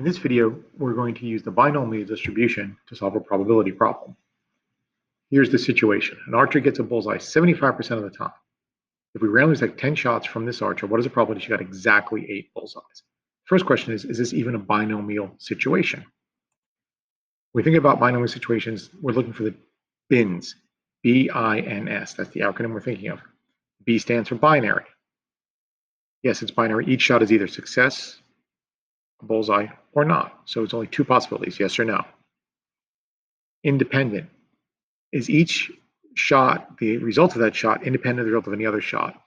In this video, we're going to use the binomial distribution to solve a probability problem. Here's the situation. An archer gets a bullseye 75% of the time. If we randomly select 10 shots from this archer, what is the probability she got exactly 8 bullseyes? First question is this even a binomial situation? When we think about binomial situations, we're looking for the BINS, B-I-N-S. That's the acronym we're thinking of. B stands for binary. Yes, it's binary. Each shot is either success, a bullseye, or not. So it's only two possibilities, yes or no. Independent. Is each shot, the result of that shot, independent of the result of any other shot?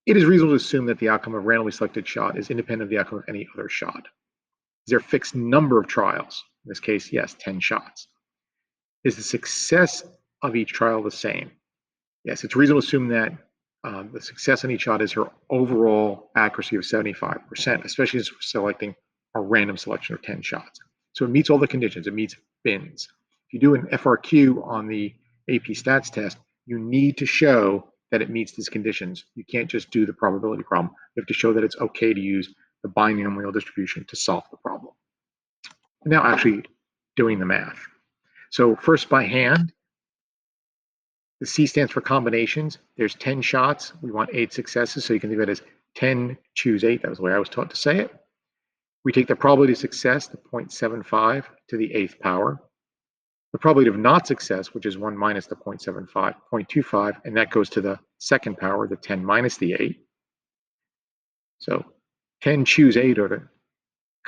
It is reasonable to assume that the outcome of a randomly selected shot is independent of the outcome of any other shot. Is there a fixed number of trials? In this case, yes, 10 shots. Is the success of each trial the same? Yes, it's reasonable to assume that the success on each shot is her overall accuracy of 75%, especially as we're selecting a random selection of 10 shots. So it meets all the conditions. It meets BINS. If you do an FRQ on the AP Stats test, you need to show that it meets these conditions. You can't just do the probability problem. You have to show that it's okay to use the binomial distribution to solve the problem. Now actually doing the math. So first by hand, the C stands for combinations. There's 10 shots. We want 8 successes, so you can think of it as 10 choose 8. That was the way I was taught to say it. We take the probability of success, the 0.75, to the 8th power. The probability of not success, which is 1 minus the 0.75, 0.25, and that goes to the 2nd power, the 10 minus the 8. So 10 choose 8, or the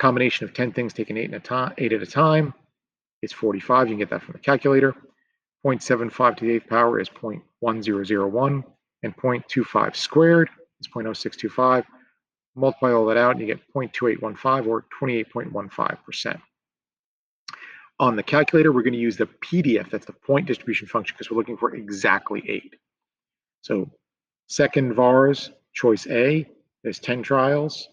combination of 10 things taken 8 at a time, is 45. You can get that from the calculator. 0.75 to the 8th power is 0.1001, and 0.25 squared is 0.0625. Multiply all that out, and you get 0.2815, or 28.15%. On the calculator, we're going to use the PDF, that's the point distribution function, because we're looking for exactly 8. So second vars, choice A, there's 10 trials.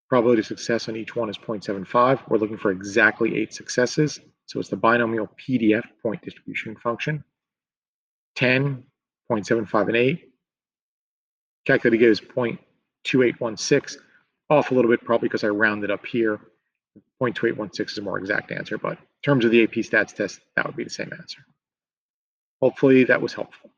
Probability of success on each one is 0.75. We're looking for exactly 8 successes. So it's the binomial PDF point distribution function. 10, 0.75, and 8. Calculator gives 0.2816. Off a little bit, probably because I rounded up here. 0.2816 is a more exact answer, but in terms of the AP Stats test, that would be the same answer. Hopefully that was helpful.